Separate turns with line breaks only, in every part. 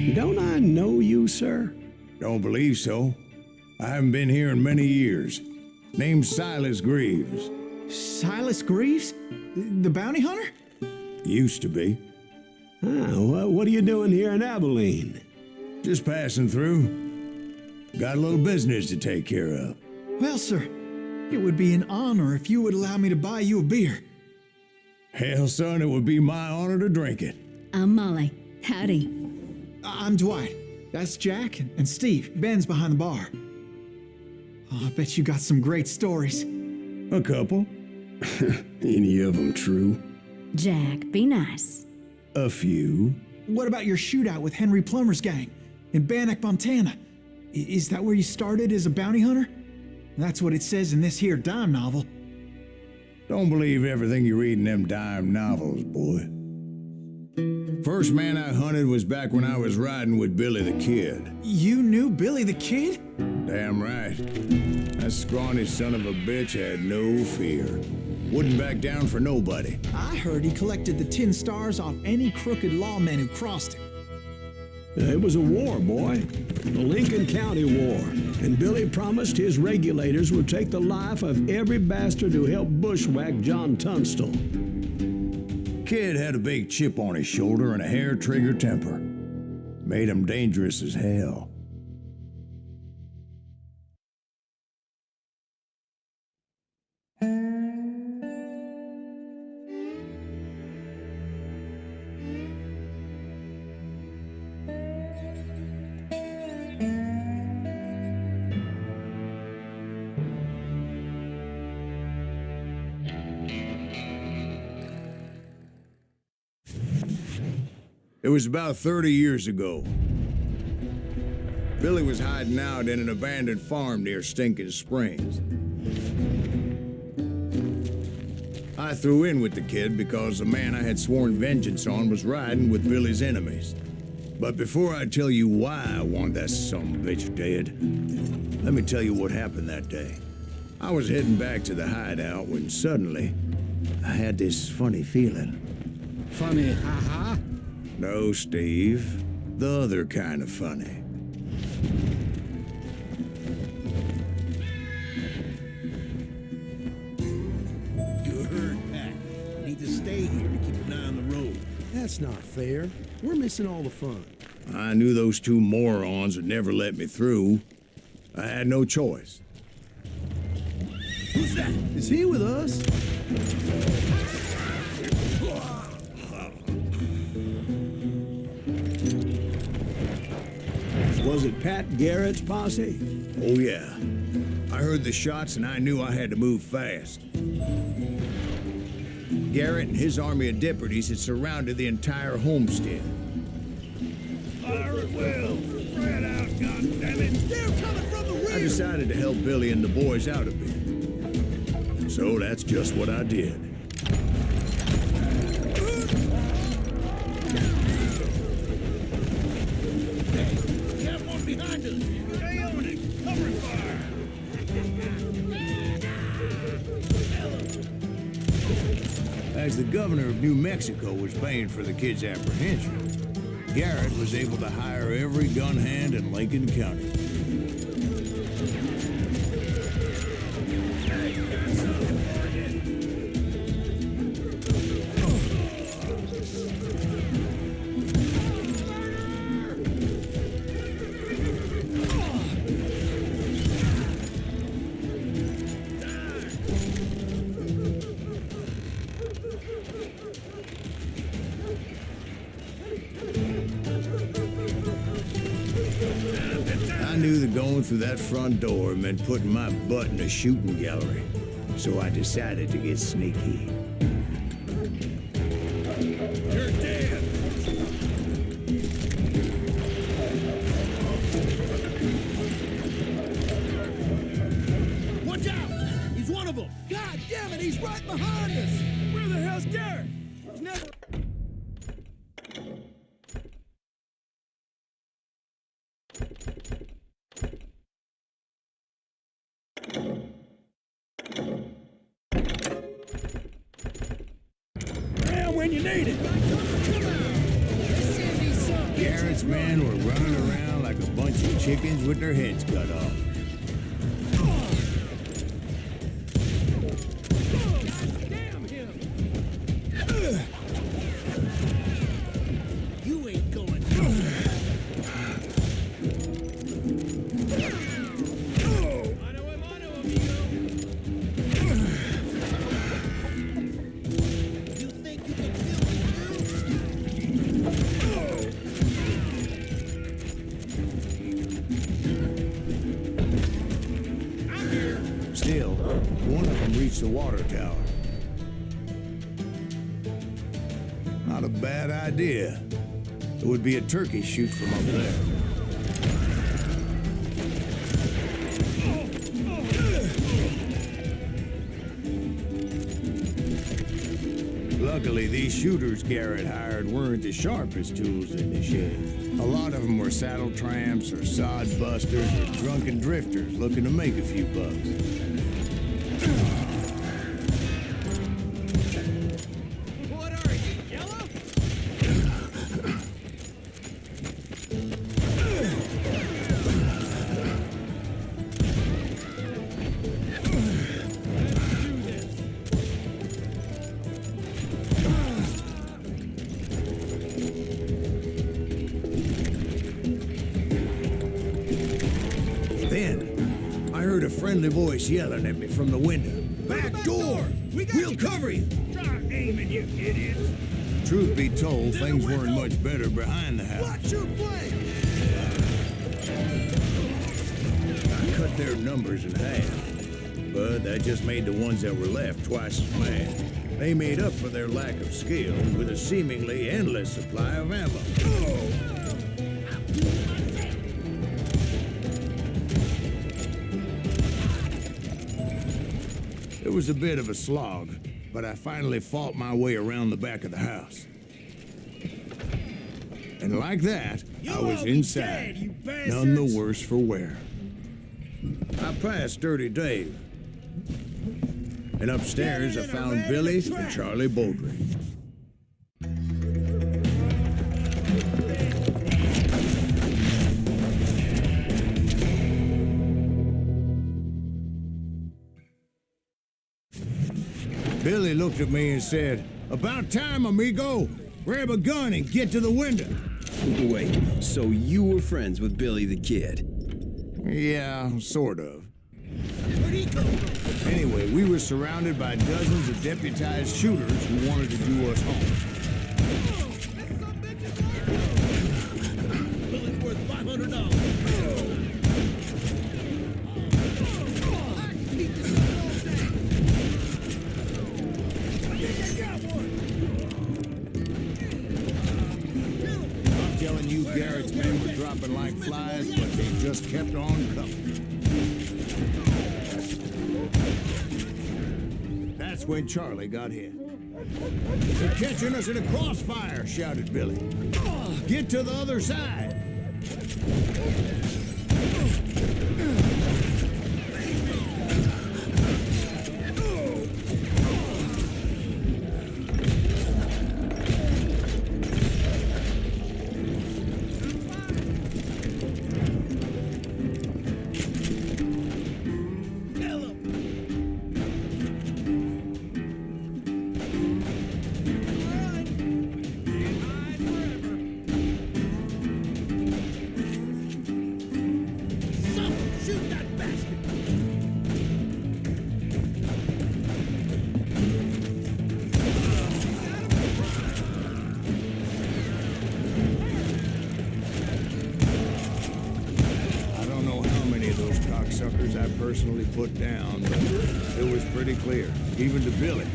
Don't I know you, sir?
Don't believe so. I haven't been here in many years. Name's Silas Greaves.
Silas Greaves? The bounty hunter?
Used to be.
What are you doing here in Abilene?
Just passing through. Got a little business to take care of.
Well, sir, it would be an honor if you would allow me to buy you a beer.
Hell, son, it would be my honor to drink it.
I'm Molly. Howdy.
I'm Dwight. That's Jack and Steve. Ben's behind the bar. Oh, I bet you got some great stories.
A couple.
Any of them true?
Jack, be nice.
A few.
What about your shootout with Henry Plummer's gang in Bannock, Montana? Is that where you started as a bounty hunter? That's what it says in this here dime novel.
Don't believe everything you read in them dime novels, boy. First man I hunted was back when I was riding with Billy the Kid.
You knew Billy the Kid?
Damn right. That scrawny son of a bitch had no fear. Wouldn't back down for nobody.
I heard he collected the 10 stars off any crooked lawmen who crossed him.
It was a war, boy. The Lincoln County War. And Billy promised his regulators would take the life of every bastard who helped bushwhack John Tunstall.
Kid had a big chip on his shoulder and a hair-trigger temper. Made him dangerous as hell. It was about 30 years ago. Billy was hiding out in an abandoned farm near Stinking Springs. I threw in with the kid because the man I had sworn vengeance on was riding with Billy's enemies. But before I tell you why I want that sumbitch dead, let me tell you what happened that day. I was heading back to the hideout when suddenly I had this funny feeling.
Funny, ha-ha?
No, Steve. The other kind of funny.
You heard, Pat. We need to stay here to keep an eye on the road.
That's not fair. We're missing all the fun.
I knew those two morons would never let me through. I had no choice.
Who's that? Is he with us?
Was it Pat Garrett's posse?
Oh, yeah. I heard the shots and I knew I had to move fast. Garrett and his army of deputies had surrounded the entire homestead.
Fire at will! Spread out, goddammit! They're coming from the rear!
I decided to help Billy and the boys out a bit. So that's just what I did.
Behind us! Stay on it! Covering fire!
As the governor of New Mexico was paying for the kid's apprehension, Garrett was able to hire every gun hand in Lincoln County. I knew that going through that front door meant putting my butt in a shooting gallery, so I decided to get sneaky.
You're dead! Watch out! He's one of them! God damn it, he's right behind us! Where the hell's Garrett? He's never... When you need it.
Garrett Garrett's men were running around like a bunch of chickens with their heads cut off.
Damn him! You ain't going nowhere. Mano, amigo. You think you can kill me too? I'm here.
Still, one of them reached the water tower. Not a bad idea. It would be a turkey shoot from up there. Luckily, these shooters Garrett hired weren't the sharpest tools in the shed. A lot of them were saddle tramps or sod busters or drunken drifters looking to make a few bucks.
What are you, yellow?
Then, I heard a friendly voice yelling at me from the window. Back door! We'll cover you!
Start aiming, you idiots!
Truth be told, things weren't much better behind the house.
Watch your flank!
I cut their numbers in half, but that just made the ones that were left twice as mad. They made up for their lack of skill with a seemingly endless supply of ammo. It was a bit of a slog, but I finally fought my way around the back of the house. And like that, I was inside, none the worse for wear. I passed Dirty Dave. And upstairs, I found Billy and Charlie Baldry. Billy looked at me and said, "About time, amigo. Grab a gun and get to the window."
Wait, so you were friends with Billy the Kid?
Yeah, sort of.
Where'd he come from?
Anyway, we were surrounded by dozens of deputized shooters who wanted to do us home.
Billy's worth $500.
I'm telling you, Garrett's men were dropping like flies, but they just kept on coming. That's when Charlie got hit. "They're catching us in a crossfire," shouted Billy. "Get to the other side."
Shoot that bastard!
I don't know how many of those cocksuckers I personally put down, but it was pretty clear, even to Billy,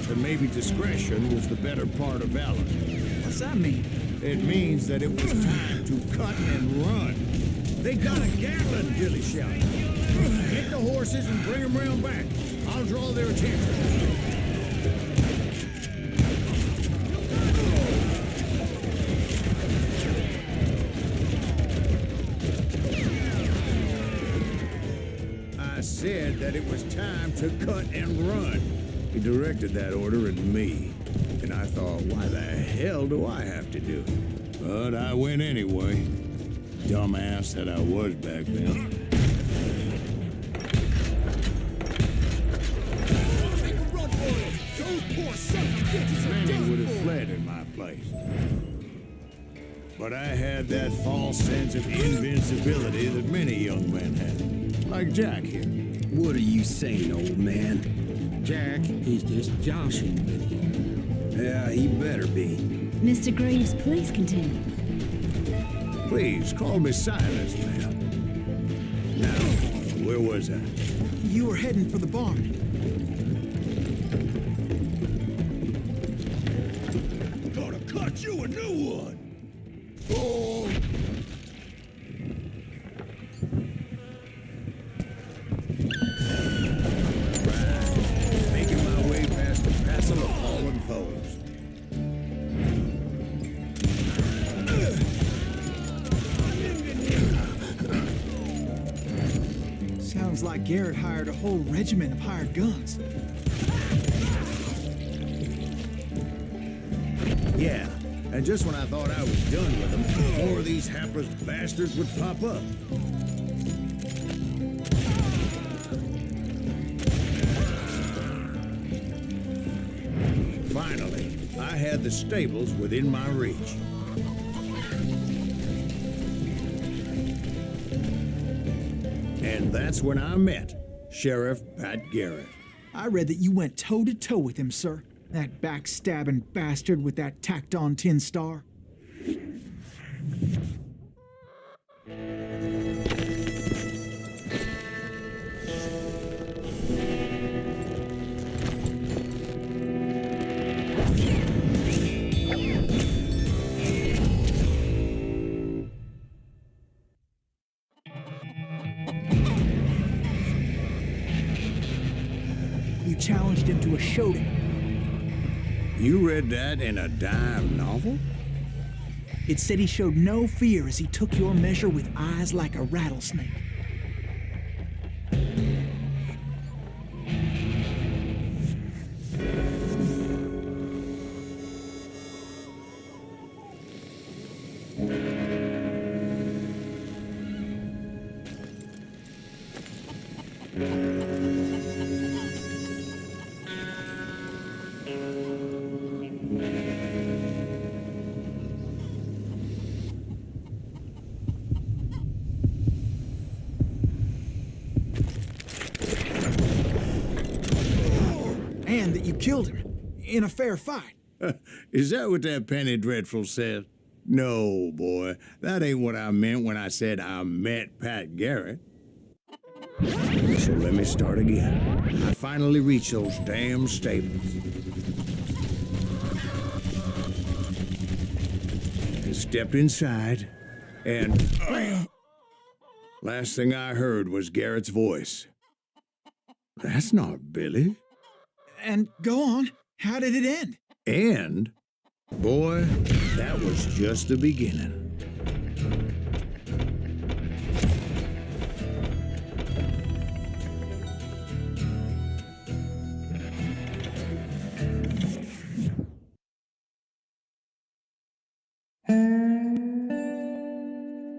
that maybe discretion was the better part of valor.
What's that mean?
It means that it was time to cut and run. "They got a Gatling," Billy shouted. "Get the horses and bring them round back. I'll draw their attention." I said that it was time to cut and run. He directed that order at me, and I thought, why the hell do I have to do it? But I went anyway. Dumbass that I was back then.
Run for it! Those poor sons of bitches are
Many
done
would have
for.
fled in my place. But I had that false sense of invincibility that many young men have. Like Jack here.
What are you saying, old man?
Jack, he's just joshing with you.
Yeah, he better be.
Mr. Greaves, please continue.
Please, call me Silas, ma'am. Now, where was I?
You were heading for the barn.
Gonna cut you a new one!
Oh! Right. Making my way past the passel of fallen foes.
Sounds like Garrett hired a whole regiment of hired guns.
Yeah, and just when I thought I was done with them, more of these hapless bastards would pop up. Finally, I had the stables within my reach. And that's when I met Sheriff Pat Garrett.
I read that you went toe-to-toe with him, sir. That backstabbing bastard with that tacked-on tin star. You challenged him to a showdown.
You read that in a dime novel?
It said he showed no fear as he took your measure with eyes like a rattlesnake. And that you killed him in a fair fight.
Is that what that Penny Dreadful said? No, boy. That ain't what I meant when I said I met Pat Garrett. So let me start again. I finally reached those damn stables. I stepped inside, and bam! Last thing I heard was Garrett's voice. That's not Billy.
And go on. How did it end?
And, boy, that was just the beginning.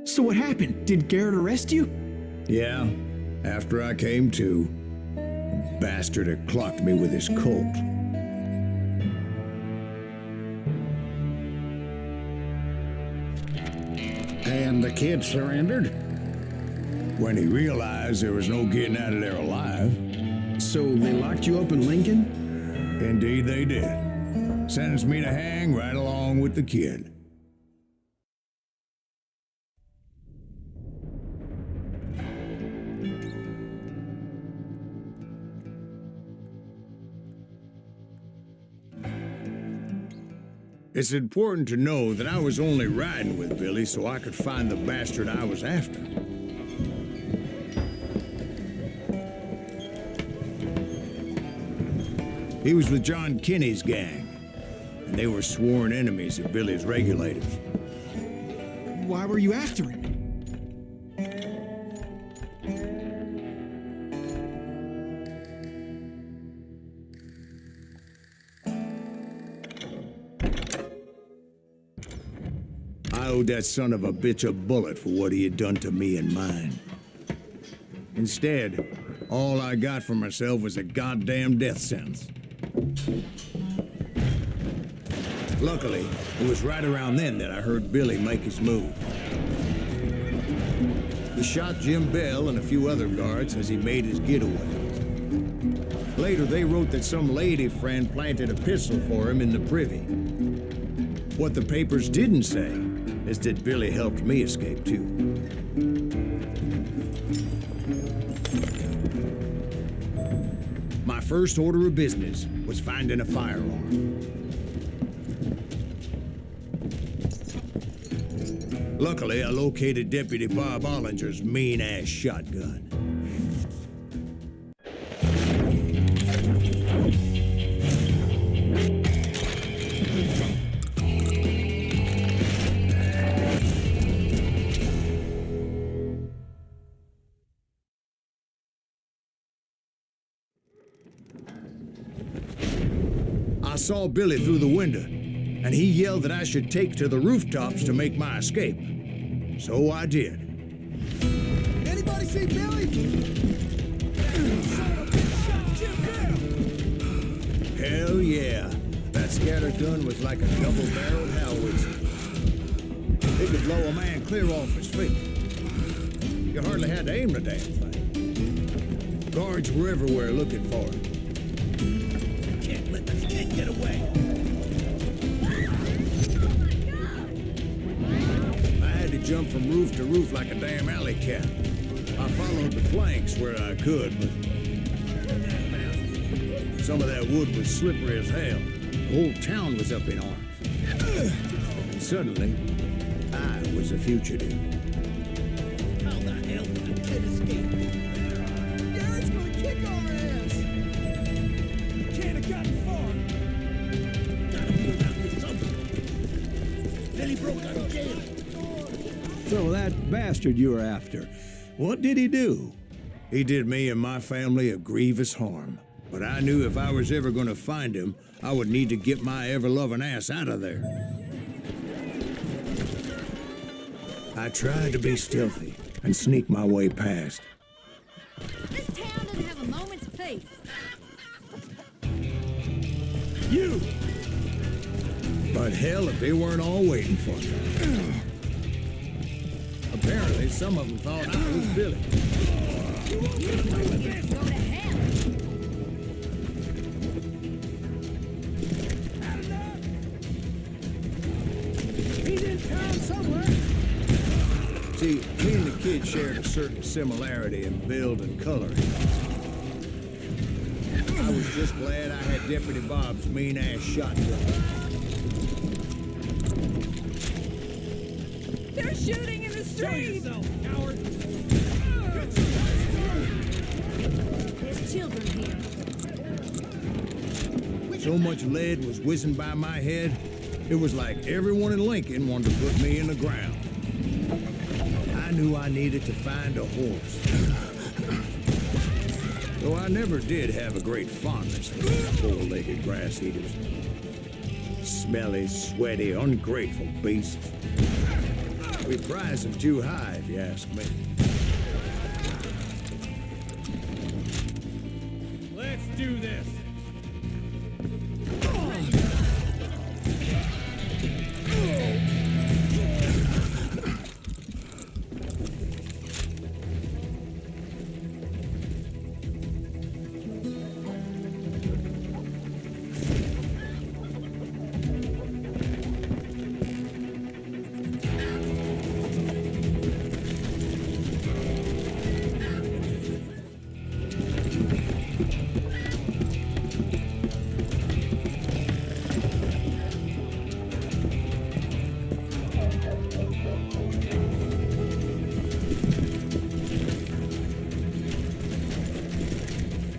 So what happened? Did Garrett arrest you?
Yeah, after I came to, the bastard had clocked me with his Colt.
And the kid surrendered?
When he realized there was no getting out of there alive.
So they locked you up in Lincoln?
Indeed they did. Sentenced me to hang right along with the kid. It's important to know that I was only riding with Billy so I could find the bastard I was after. He was with John Kinney's gang, and they were sworn enemies of Billy's regulators.
Why were you after him?
I owed that son of a bitch a bullet for what he had done to me and mine. Instead, all I got for myself was a goddamn death sentence. Luckily, it was right around then that I heard Billy make his move. He shot Jim Bell and a few other guards as he made his getaway. Later, they wrote that some lady friend planted a pistol for him in the privy. What the papers didn't say is that Billy helped me escape, too. My first order of business was finding a firearm. Luckily, I located Deputy Bob Ollinger's mean-ass shotgun. I saw Billy through the window, and he yelled that I should take to the rooftops to make my escape. So I did.
Anybody see Billy?
Hell yeah. That scatter gun was like a double-barreled howitzer. It could blow a man clear off his feet. You hardly had to aim the damn thing. Guards were everywhere looking for it.
Can't let this kid get away.
Jump from roof to roof like a damn alley cat. I followed the planks where I could, but some of that wood was slippery as hell. The whole town was up in arms. And suddenly, I was a fugitive.
How the hell did the kid escape? Garrett's gonna kick our ass! Can't have gotten far. Gotta pull out this something. Then he broke out of jail.
So that bastard you were after, what did he do?
He did me and my family a grievous harm. But I knew if I was ever gonna find him, I would need to get my ever-loving ass out of there. I tried to be stealthy and sneak my way past.
This town doesn't have a moment's peace.
You! But hell, if they weren't all waiting for me. Apparently, some of them thought I was Billy.
Go to hell.
He's in town somewhere.
See, me and the kid shared a certain similarity in build and coloring. I was just glad I had Deputy Bob's mean-ass shotgun.
They're shooting in the street!
Coward!
There's children here.
So much lead was whizzing by my head, it was like everyone in Lincoln wanted to put me in the ground. I knew I needed to find a horse. Though I never did have a great fondness for those four-legged grass eaters. Smelly, sweaty, ungrateful beasts. We prize them too high, if you ask me.
Let's do this.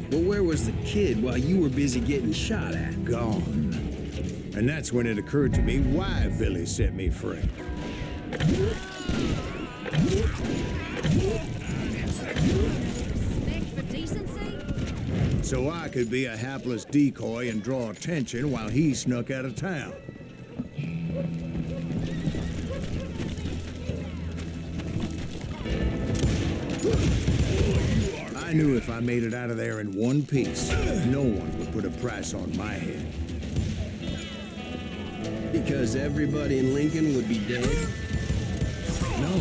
But where was the kid while you were busy getting shot at?
Gone. And that's when it occurred to me why Billy set me free.
Respect for decency?
So I could be a hapless decoy and draw attention while he snuck out of town. I knew if I made it out of there in one piece, no one would put a price on my head.
Because everybody in Lincoln would be dead?
No.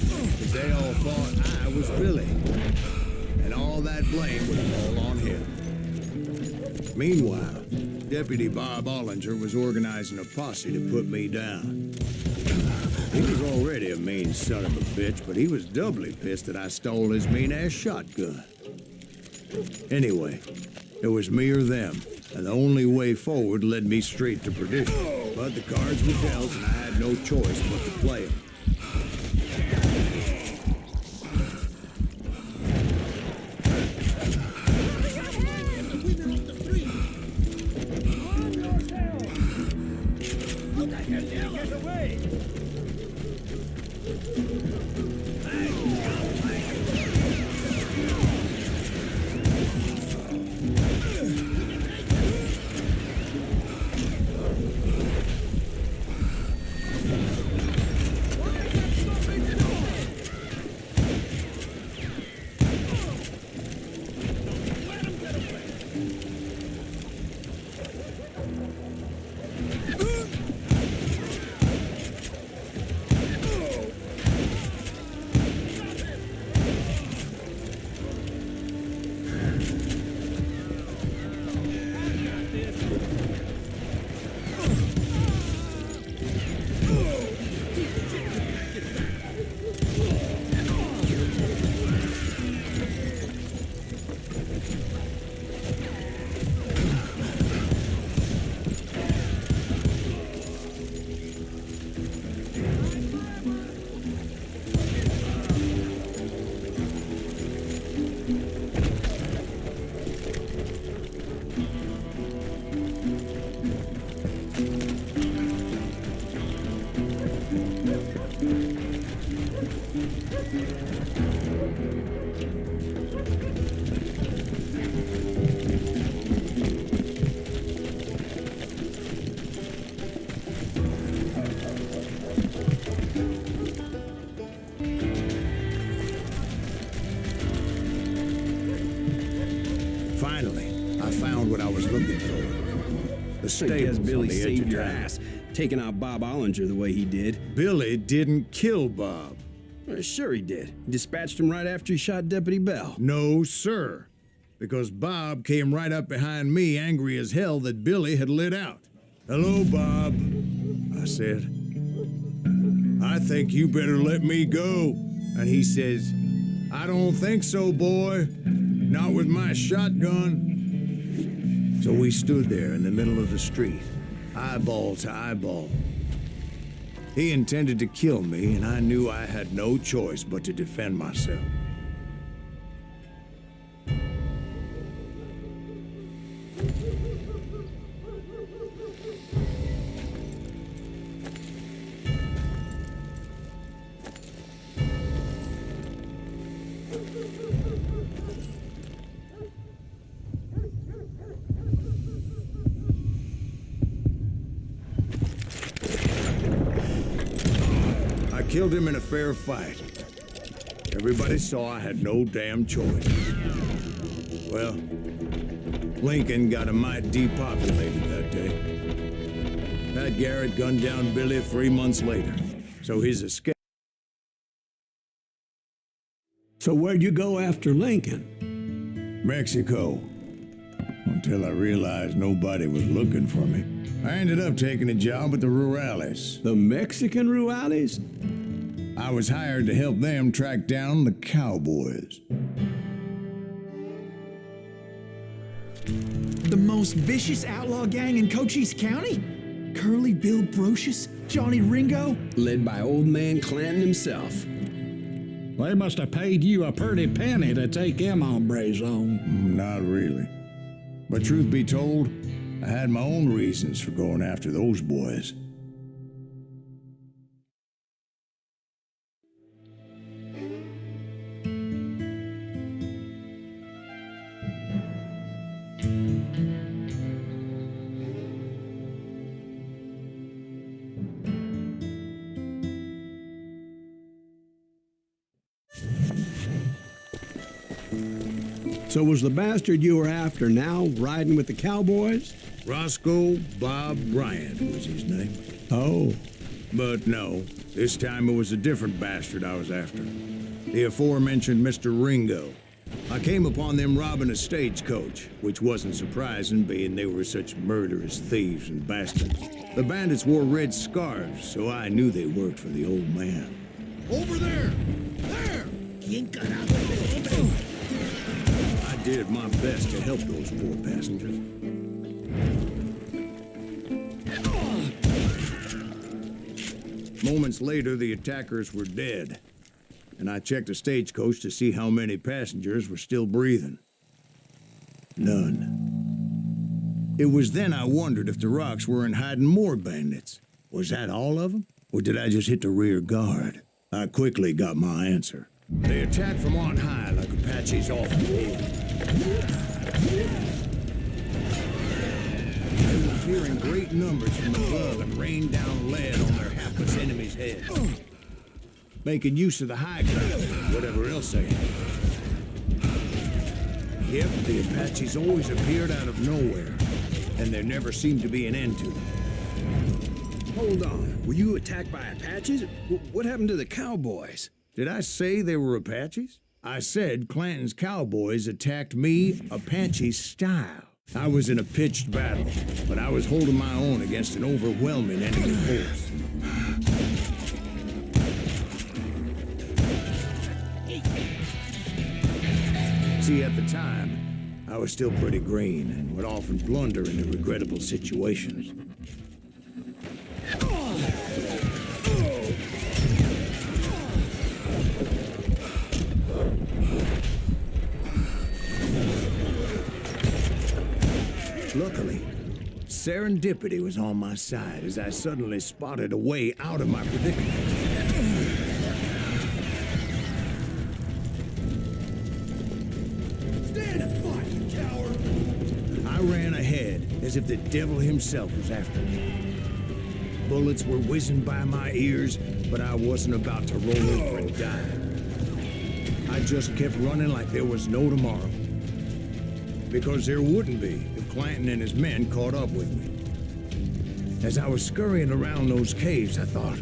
Because they all thought I was Billy. And all that blame would fall on him. Meanwhile, Deputy Bob Ollinger was organizing a posse to put me down. He was already a mean son of a bitch, but he was doubly pissed that I stole his mean-ass shotgun. Anyway, it was me or them, and the only way forward led me straight to perdition. But the cards were dealt, and I had no choice but to play them. Finally, I found what I was looking for. The
I guess
stables on
Billy
the edge
saved
of
your
town.
ass, taking out Bob Ollinger the way he did.
Billy didn't kill Bob.
Well, sure he did. He dispatched him right after he shot Deputy Bell.
No, sir. Because Bob came right up behind me, angry as hell that Billy had lit out. "Hello, Bob," I said. "I think you better let me go." And he says, "I don't think so, boy. Not with my shotgun." So we stood there in the middle of the street, eyeball to eyeball. He intended to kill me, and I knew I had no choice but to defend myself. I killed him in a fair fight. Everybody saw I had no damn choice. Well, Lincoln got a mite depopulated that day. Pat Garrett gunned down Billy 3 months later, so his escape.
So where'd you go after Lincoln?
Mexico. Until I realized nobody was looking for me. I ended up taking a job at the Rurales.
The Mexican Rurales?
I was hired to help them track down the cowboys.
The most vicious outlaw gang in Cochise County? Curly Bill Brocious? Johnny Ringo?
Led by old man Clanton himself.
They must have paid you a pretty penny to take them hombres on.
Not really. But truth be told, I had my own reasons for going after those boys.
So was the bastard you were after now riding with the cowboys?
Roscoe Bob Bryant was his name.
Oh.
But no, this time it was a different bastard I was after. The aforementioned Mr. Ringo. I came upon them robbing a stagecoach, which wasn't surprising, being they were such murderous thieves and bastards. The bandits wore red scarves, so I knew they worked for the old man.
Over there! There!
I did my best to help those poor passengers. Moments later, the attackers were dead, and I checked the stagecoach to see how many passengers were still breathing. None. It was then I wondered if the rocks weren't hiding more bandits. Was that all of them? Or did I just hit the rear guard? I quickly got my answer. They attacked from on high like Apaches often do. They were fearing great numbers from above and rained down lead on their hapless enemies' heads. Making use of the high ground, whatever else they had. Yep, the Apaches always appeared out of nowhere, and there never seemed to be an end to them.
Hold on. Were you attacked by Apaches? What happened to the cowboys?
Did I say they were Apaches? I said Clanton's cowboys attacked me Apache style. I was in a pitched battle, but I was holding my own against an overwhelming enemy force. See, at the time, I was still pretty green and would often blunder into regrettable situations. Luckily, serendipity was on my side as I suddenly spotted a way out of my predicament.
Stand and fight, you coward!
I ran ahead as if the devil himself was after me. Bullets were whizzing by my ears, but I wasn't about to roll over and die. I just kept running like there was no tomorrow. Because there wouldn't be if Clanton and his men caught up with me. As I was scurrying around those caves, I thought,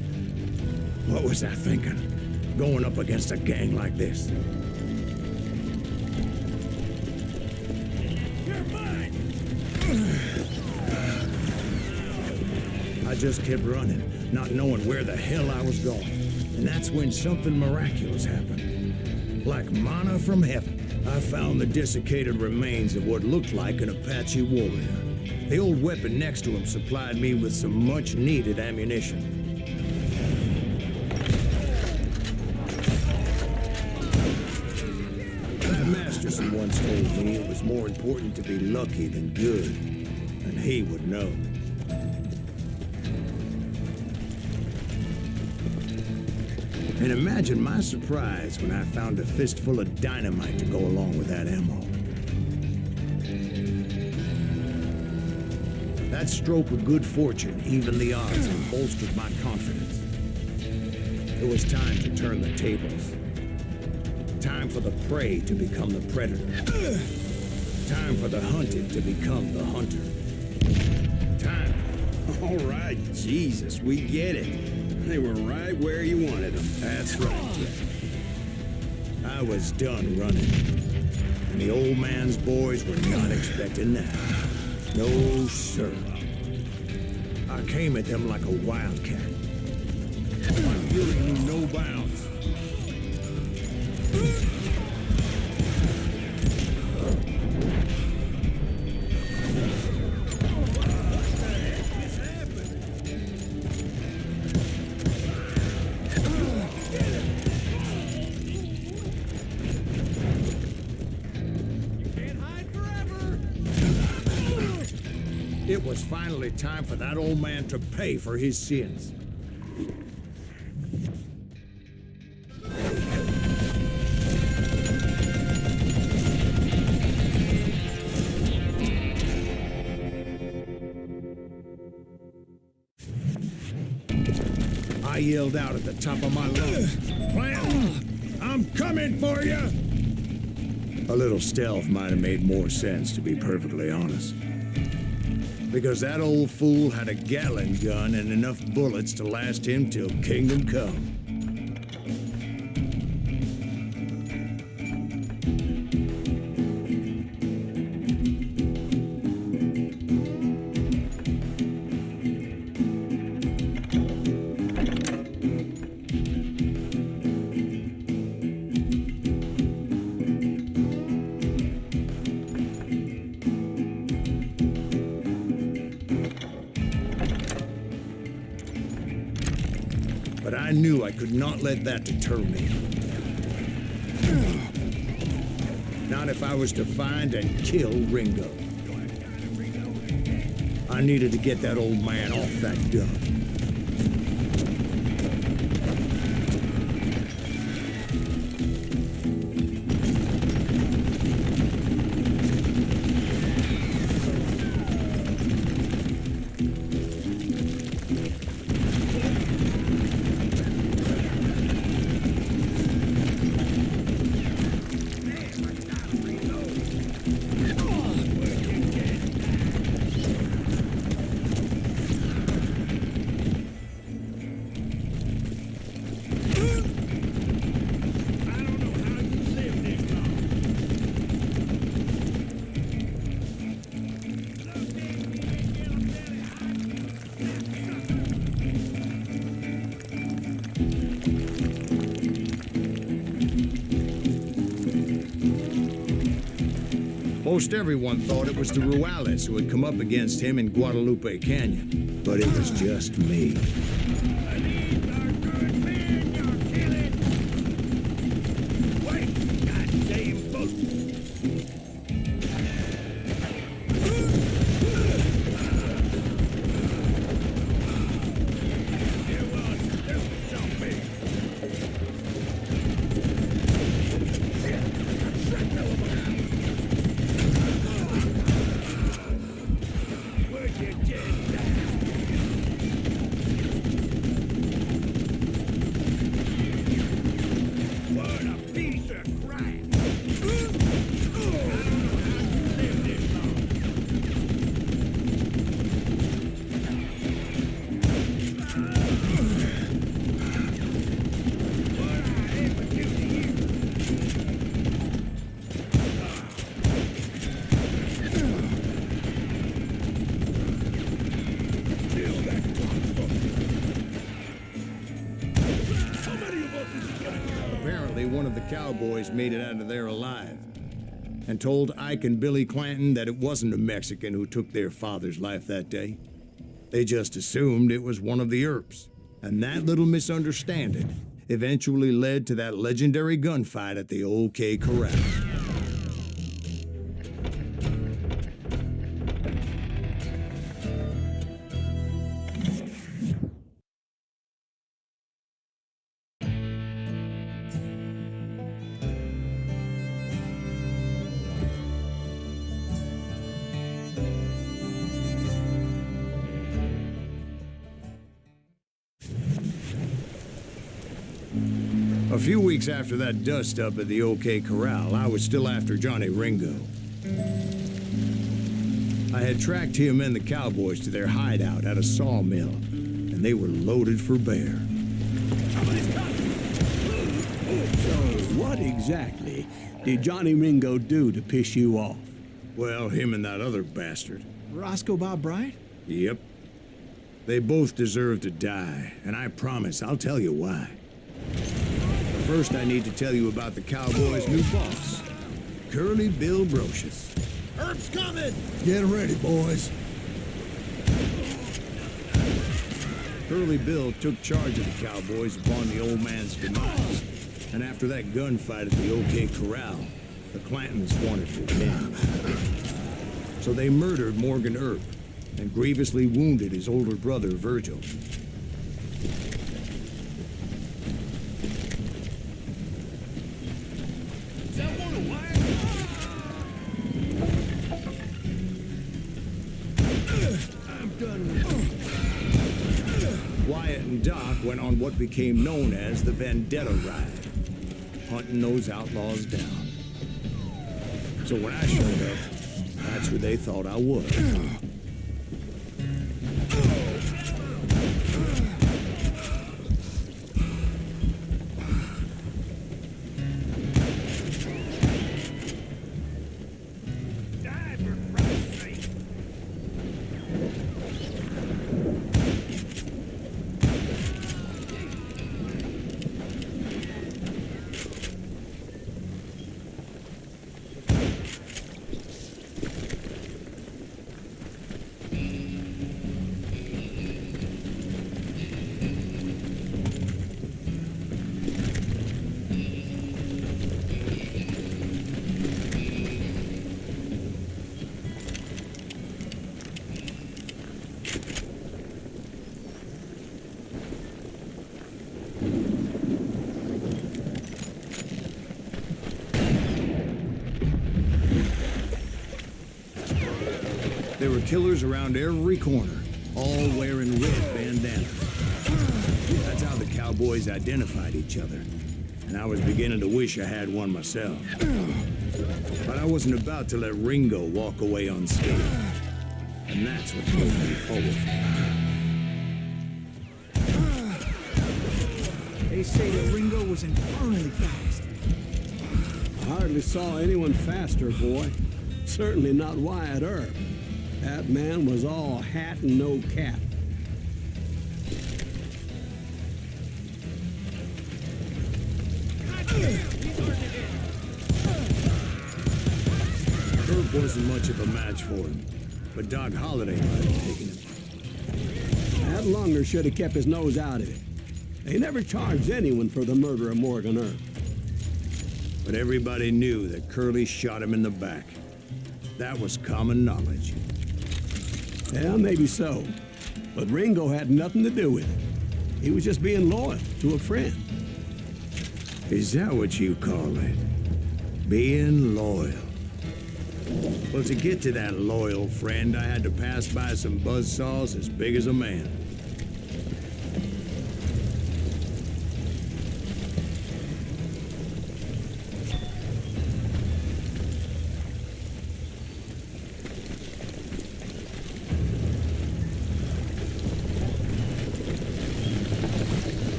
what was I thinking? Going up against a gang like this?
You're mine!
I just kept running, not knowing where the hell I was going. And that's when something miraculous happened. Like manna from heaven, I found the desiccated remains of what looked like an Apache warrior. The old weapon next to him supplied me with some much-needed ammunition. Masterson once told me it was more important to be lucky than good, and he would know. And imagine my surprise when I found a fistful of dynamite to go along with that ammo. That stroke of good fortune evened the odds and bolstered my confidence. It was time to turn the tables. Time for the prey to become the predator. Time for the hunted to become the hunter. Time.
All right, Jesus, we get it. They were right where you wanted them.
That's right, Jeff. I was done running. And the old man's boys were not expecting that. No, sir. I came at them like a wildcat. My fury knew no bounds. It was finally time for that old man to pay for his sins. I yelled out at the top of my lungs, "Clanton, I'm coming for you!" A little stealth might have made more sense, to be perfectly honest. Because that old fool had a Gatling gun and enough bullets to last him till Kingdom Come. But I knew I could not let that deter me. Not if I was to find and kill Ringo. I needed to get that old man off that gun. Most everyone thought it was the Ruales who had come up against him in Guadalupe Canyon, but it was just me. One of the cowboys made it out of there alive and told Ike and Billy Clanton that it wasn't a Mexican who took their father's life that day. They just assumed it was one of the Earps, and that little misunderstanding eventually led to that legendary gunfight at the OK Corral. A few weeks after that dust-up at the OK Corral, I was still after Johnny Ringo. I had tracked him and the cowboys to their hideout at a sawmill, and they were loaded for bear.
So, what exactly did Johnny Ringo do to piss you off?
Well, him and that other bastard.
Roscoe Bob Bright?
Yep. They both deserve to die, and I promise I'll tell you why. First, I need to tell you about the Cowboys' new boss, Curly Bill Brocious.
Herb's coming!
Get ready, boys.
Curly Bill took charge of the Cowboys upon the old man's demise. And after that gunfight at the OK Corral, the Clantons wanted revenge. So they murdered Morgan Earp and grievously wounded his older brother, Virgil. Wyatt and Doc went on what became known as the Vendetta Ride, hunting those outlaws down. So when I showed up, that's who they thought I was. There were killers around every corner, all wearing red bandanas. That's how the cowboys identified each other. And I was beginning to wish I had one myself. But I wasn't about to let Ringo walk away unscathed. And that's what drove me forward.
They say that Ringo was infernally fast.
I hardly saw anyone faster, boy. Certainly not Wyatt Earp. That man was all hat and no cap.
Earp wasn't much of a match for him, but Doc Holliday might have taken him.
That Lunger should have kept his nose out of it. They never charged anyone for the murder of Morgan Earp.
But everybody knew that Curly shot him in the back. That was common knowledge.
Yeah, maybe so. But Ringo had nothing to do with it. He was just being loyal to a friend.
Is that what you call it? Being loyal? Well, to get to that loyal friend, I had to pass by some buzzsaws as big as a man.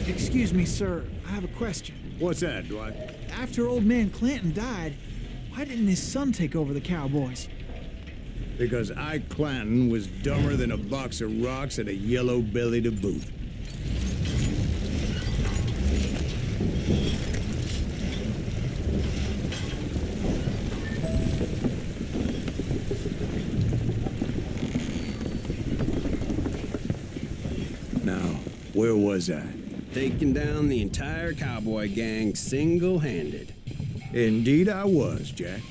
Excuse me, sir. I have a question.
What's that, Dwight?
After old man Clanton died, why didn't his son take over the Cowboys?
Because Ike Clanton was dumber than a box of rocks and a yellow belly to boot. Now, where was I?
Taking down the entire cowboy gang single-handed.
Indeed I was, Jack.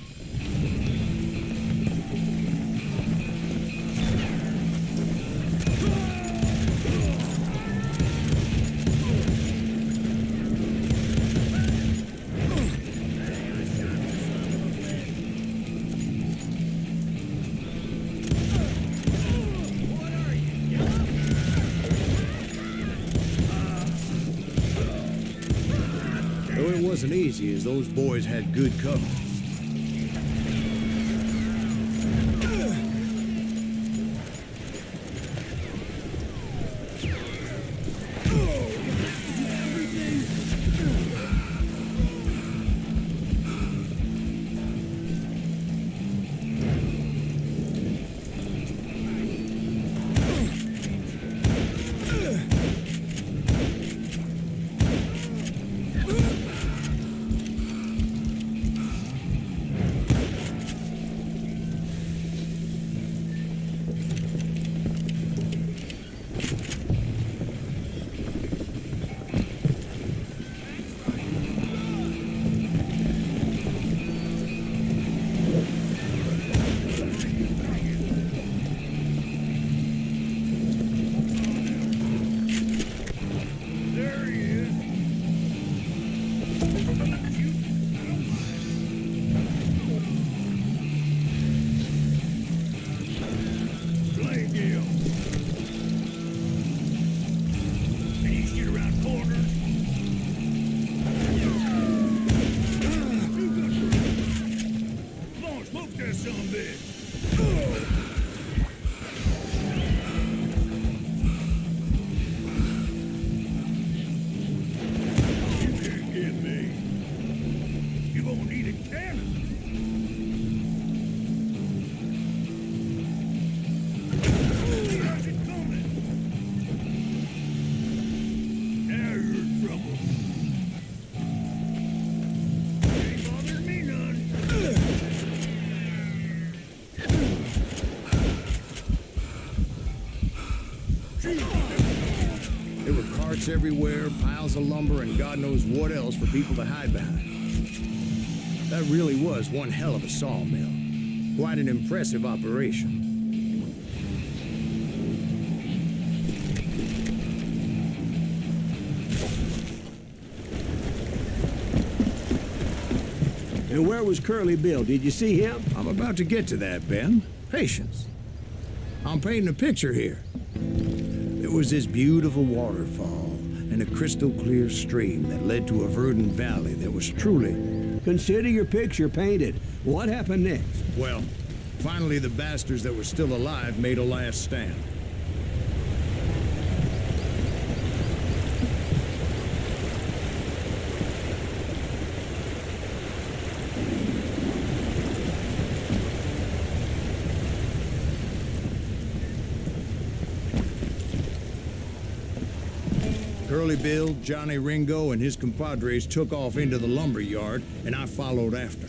It wasn't easy, as those boys had good cover.
Can you shoot around corners?
There were carts everywhere, piles of lumber, and God knows what else for people to hide behind. That really was one hell of a sawmill. Quite an impressive operation.
And where was Curly Bill? Did you see him?
I'm about to get to that, Ben. Patience. I'm painting a picture here. There was this beautiful waterfall and a crystal clear stream that led to a verdant valley that was truly...
Consider your picture painted. What happened next?
Well, finally the bastards that were still alive made a last stand. Curly Bill, Johnny Ringo, and his compadres took off into the lumber yard, and I followed after.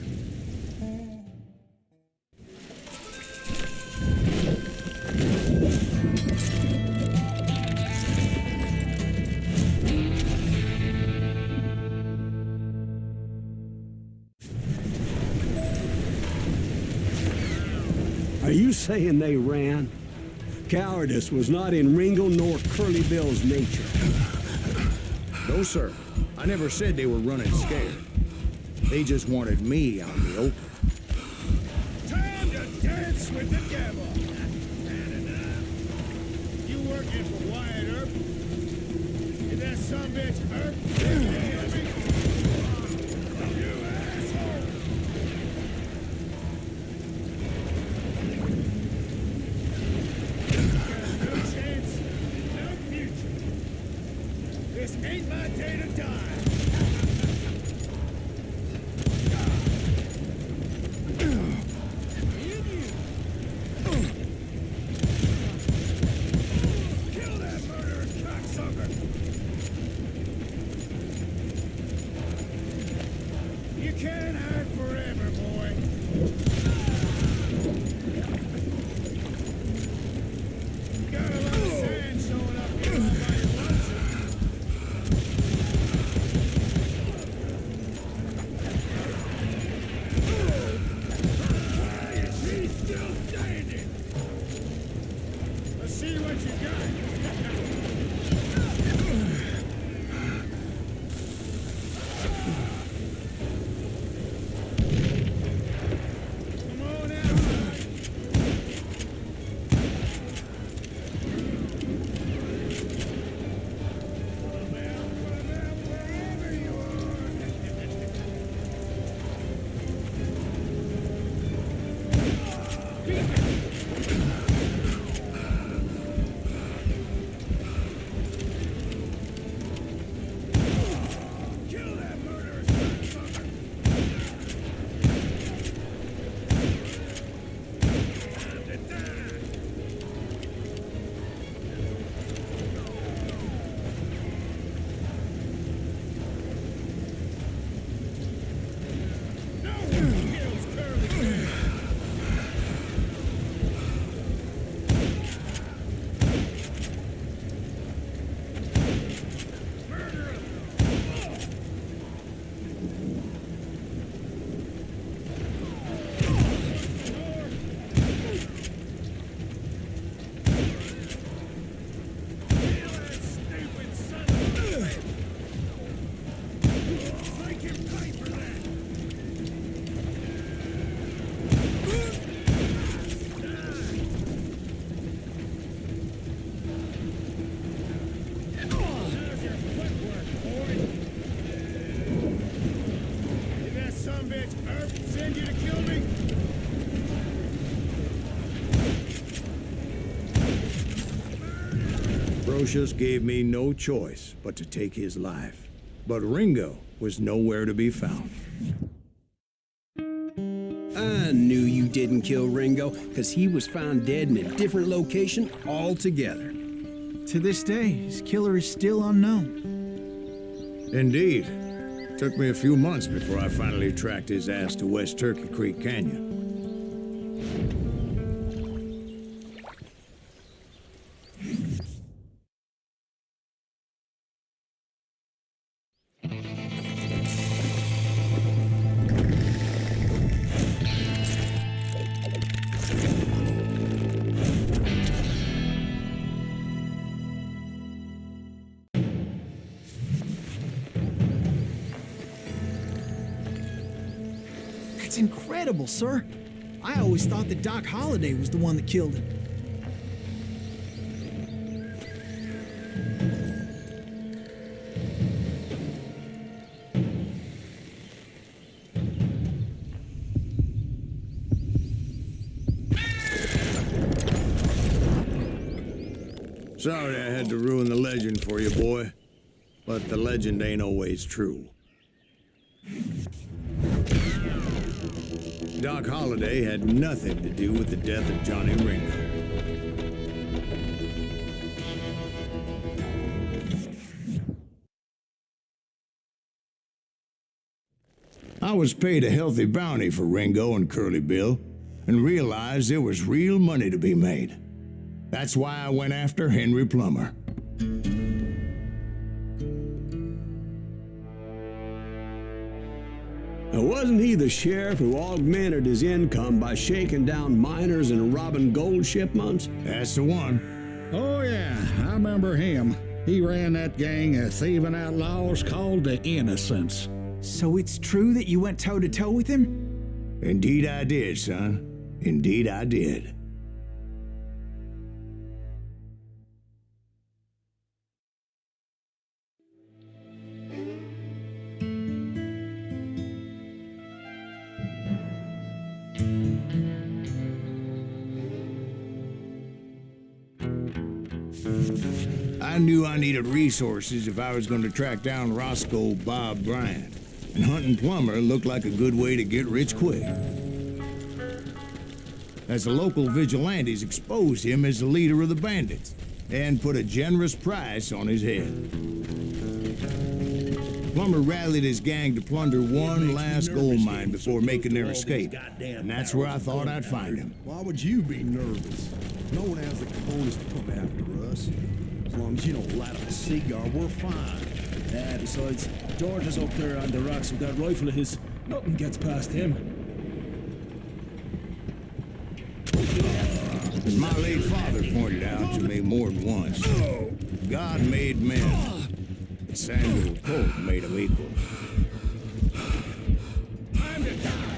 Are you saying they ran? Cowardice was not in Ringo nor Curly Bill's nature.
No, sir. I never said they were running scared. They just wanted me out in the open.
Time to dance with the devil. You working for Wyatt Earp? Is that sumbitch Earp? You asshole! No chance, no future. This ain't my day to die. Kill that murderous cocksucker! You can't hide forever, boy. You got a lot of sand showing up here all by your lonesome. Why is he still standing? Let's see what you got. Come on out. Wherever you kill that murderous cocksucker. Time to die. No one kills Curly Bill. Murder him. Kill that stupid son of a bitch. Make him pay for that. How's your footwork, boy? Did that sumbitch Earp send you to kill me?
Brocious gave me no choice but to take his life. But Ringo was nowhere to be found.
I knew you didn't kill Ringo, because he was found dead in a different location altogether.
To this day, his killer is still unknown.
Indeed. Took me a few months before I finally tracked his ass to West Turkey Creek Canyon.
That's incredible, sir. I always thought that Doc Holliday was the one that killed him.
Sorry I had to ruin the legend for you, boy. But the legend ain't always true. Doc Holliday had nothing to do with the death of Johnny Ringo. I was paid a healthy bounty for Ringo and Curly Bill, and realized there was real money to be made. That's why I went after Henry Plummer.
Now, wasn't he the sheriff who augmented his income by shaking down miners and robbing gold shipments?
That's the one.
Oh, yeah, I remember him. He ran that gang of thieving outlaws called the Innocents.
So it's true that you went toe-to-toe with him?
Indeed I did, son. Indeed I did. I knew I needed resources if I was going to track down Roscoe Bob Bryant, and hunting Plummer looked like a good way to get rich quick. As the local vigilantes exposed him as the leader of the bandits, and put a generous price on his head. Plummer rallied his gang to plunder one last gold mine before making their escape, and that's where I thought I'd find him.
Why would you be nervous? No one has the cojones to come after us. As long as you don't light up a cigar, we're fine.
Yeah, besides, George is up there on the rocks with that rifle of his. Nothing gets past him.
As my late father pointed out to me more than once, God made men, but Samuel Colt made them equal. Time to die!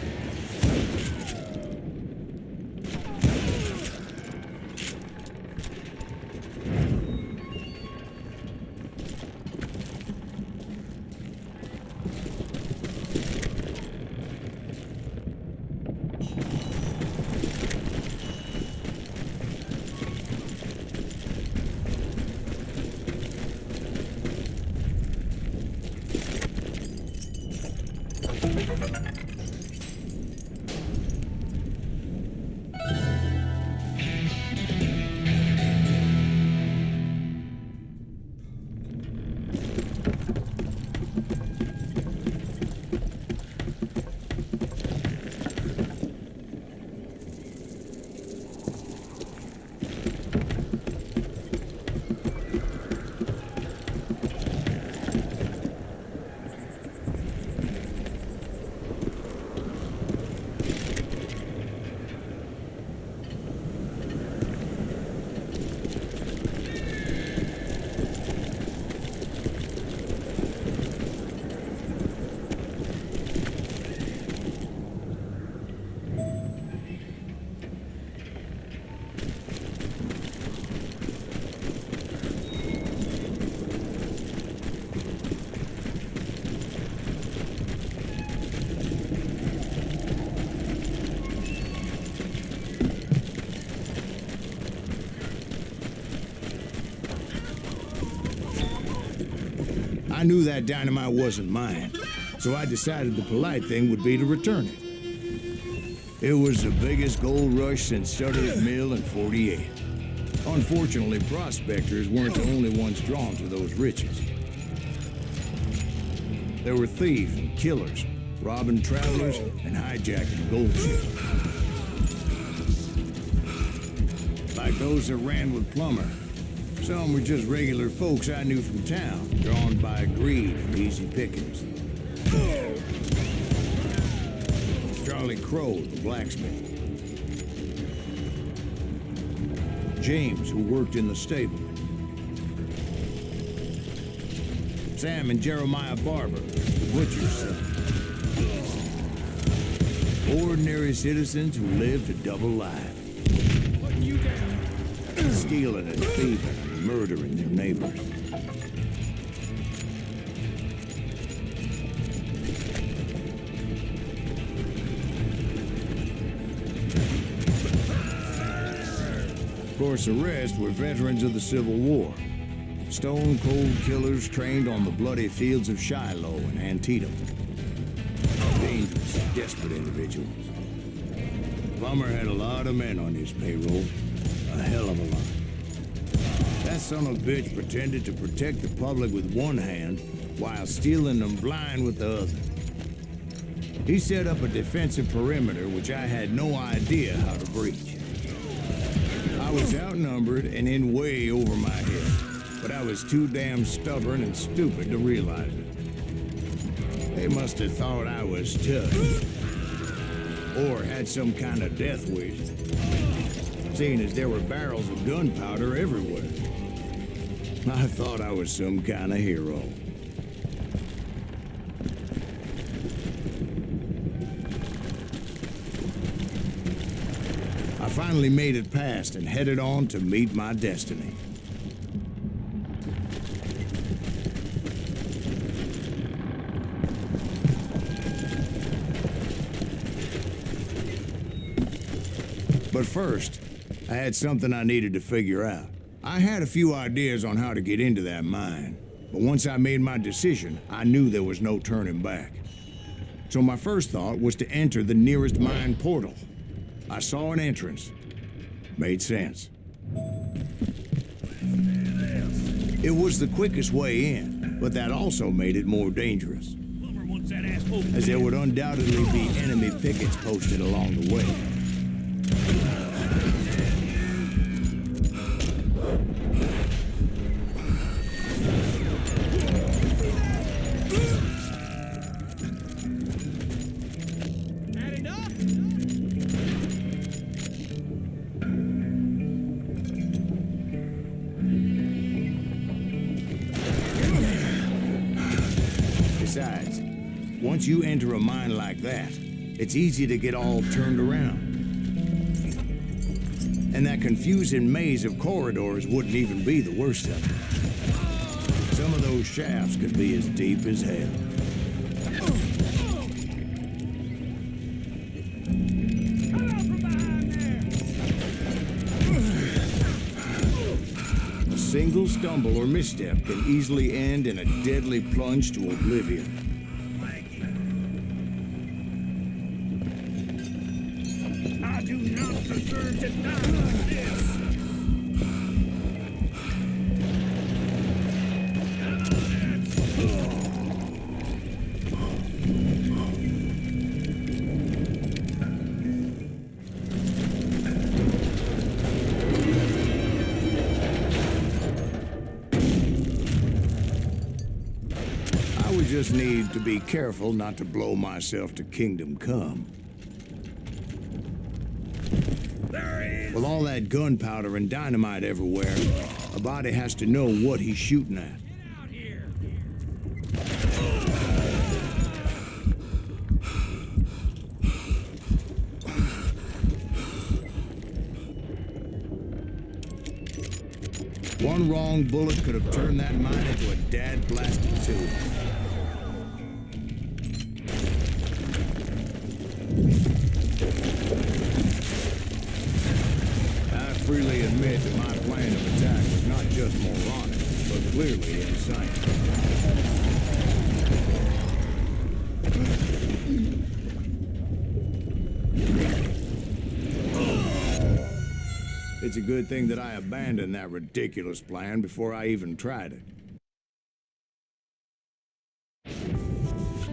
I knew that dynamite wasn't mine, so I decided the polite thing would be to return it. It was the biggest gold rush since Sutter's Mill in '48. Unfortunately, prospectors weren't the only ones drawn to those riches. There were thieves and killers, robbing travelers and hijacking gold ships. Like those that ran with Plummer. Some were just regular folks I knew from town, drawn by greed and easy pickings. Charlie Crow, the blacksmith. James, who worked in the stable. Sam and Jeremiah Barber, the butcher's son. Ordinary citizens who lived a double life. Stealing and thieving and murdering their neighbors. Of course, the rest were veterans of the Civil War. Stone-cold killers trained on the bloody fields of Shiloh and Antietam. Dangerous, desperate individuals. Plummer had a lot of men on his payroll. A hell of a lot. That son of a bitch pretended to protect the public with one hand while stealing them blind with the other. He set up a defensive perimeter which I had no idea how to breach. I was outnumbered and in way over my head, but I was too damn stubborn and stupid to realize it. They must have thought I was tough. Or had some kind of death wish, seeing as there were barrels of gunpowder everywhere. I thought I was some kind of hero. I finally made it past and headed on to meet my destiny. But first, I had something I needed to figure out. I had a few ideas on how to get into that mine, but once I made my decision, I knew there was no turning back. So my first thought was to enter the nearest mine portal. I saw an entrance. Made sense. It was the quickest way in, but that also made it more dangerous, as there would undoubtedly be enemy pickets posted along the way. Besides, once you enter a mine like that, it's easy to get all turned around. And that confusing maze of corridors wouldn't even be the worst of it. Some of those shafts could be as deep as hell. A single stumble or misstep can easily end in a deadly plunge to oblivion.
I do not deserve to die like this!
I would just need to be careful not to blow myself to Kingdom Come. With all that gunpowder and dynamite everywhere, a body has to know what he's shooting at. One wrong bullet could have turned that mine into a dad-blasted tube. I freely admit that my plan of attack was not just moronic, but clearly insane. It's a good thing that I abandoned that ridiculous plan before I even tried it.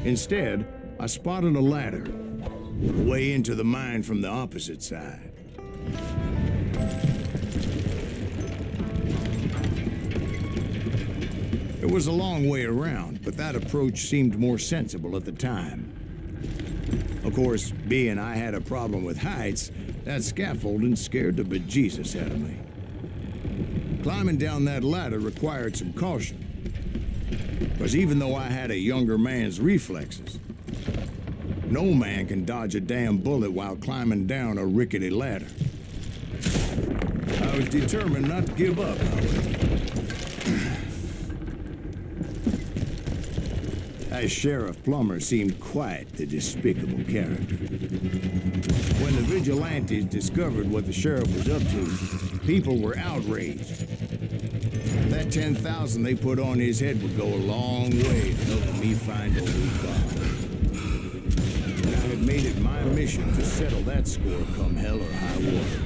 Instead, I spotted a ladder, a way into the mine from the opposite side. It was a long way around, but that approach seemed more sensible at the time. Of course, being I had a problem with heights, that scaffolding scared the bejesus out of me. Climbing down that ladder required some caution, because even though I had a younger man's reflexes, No man can dodge a damn bullet while climbing down a rickety ladder. I was determined not to give up, however. As Sheriff Plummer seemed quite the despicable character. When the vigilantes discovered what the sheriff was up to, people were outraged. That 10,000 they put on his head would go a long way to helping me find a new God. And I had made it my mission to settle that score come hell or high water.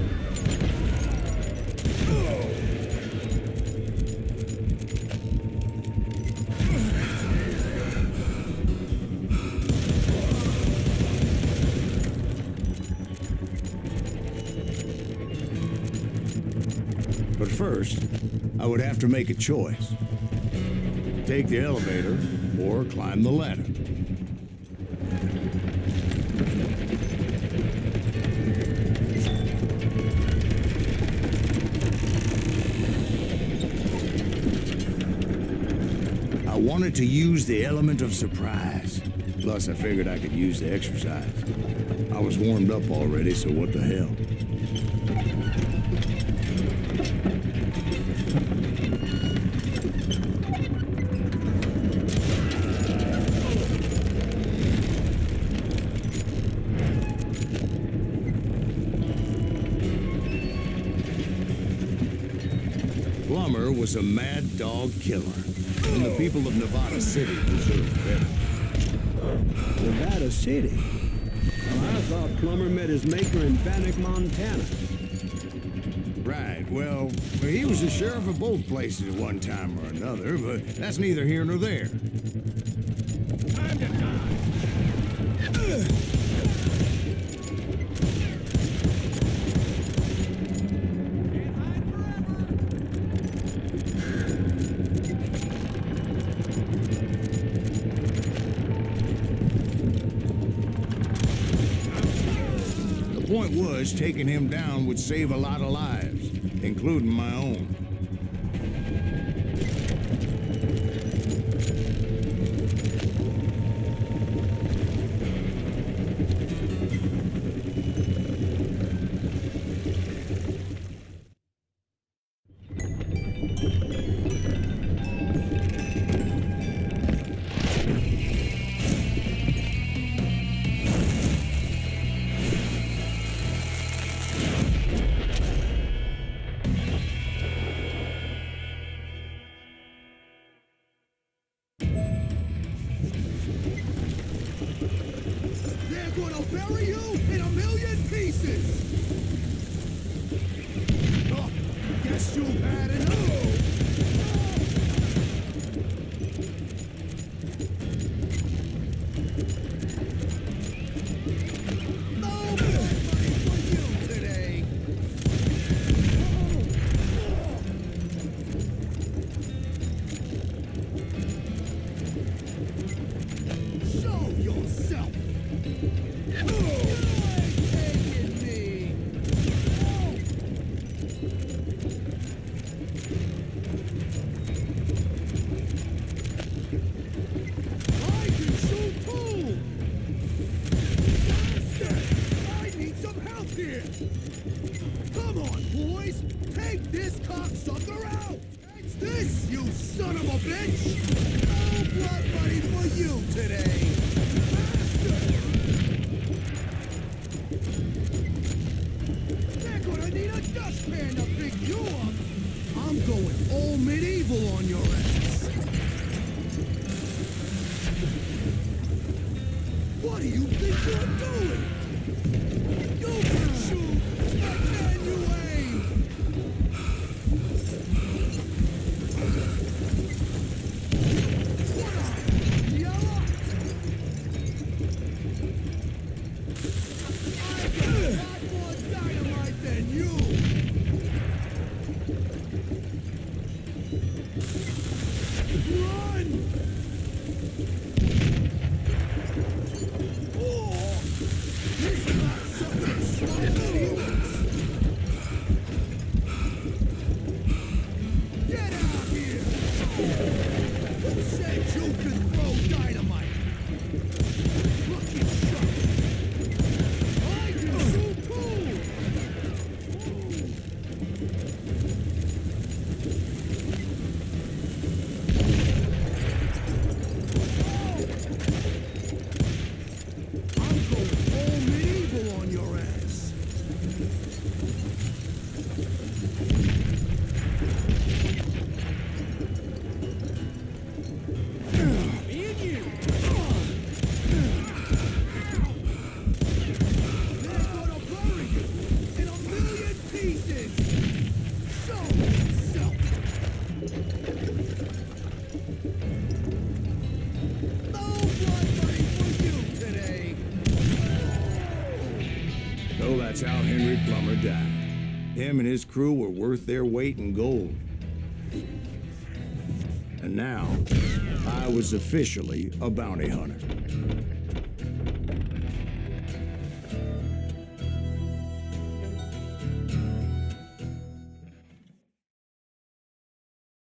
But first, I would have to make a choice. Take the elevator or climb the ladder. I wanted to use the element of surprise. Plus, I figured I could use the exercise. I was warmed up already, so what the hell? Plummer was a mad dog killer, and the people of Nevada City deserved better.
Nevada City? Well, I thought Plummer met his maker in Bannock, Montana.
Right, well, he was the sheriff of both places at one time or another, but that's neither here nor there. Time to die! The point was, taking him down would save a lot of lives, including my own.
Bury you in a million pieces! Oh, guess you've had enough! No more money for you today! Show yourself! Come on, boys! Take this cocksucker out! It's this, you son of a bitch! No blood money for you today! Bastard! They're gonna need a dustpan to pick you up! I'm going all medieval on your ass! What do you think you're doing? Go shoot! But then you aim! What up, yellow? I've got a lot more dynamite than you! Run! Oh!
how Henry Plummer died. Him and his crew were worth their weight in gold. And now, I was officially a bounty hunter.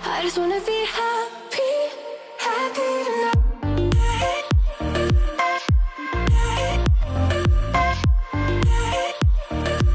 I just wanna be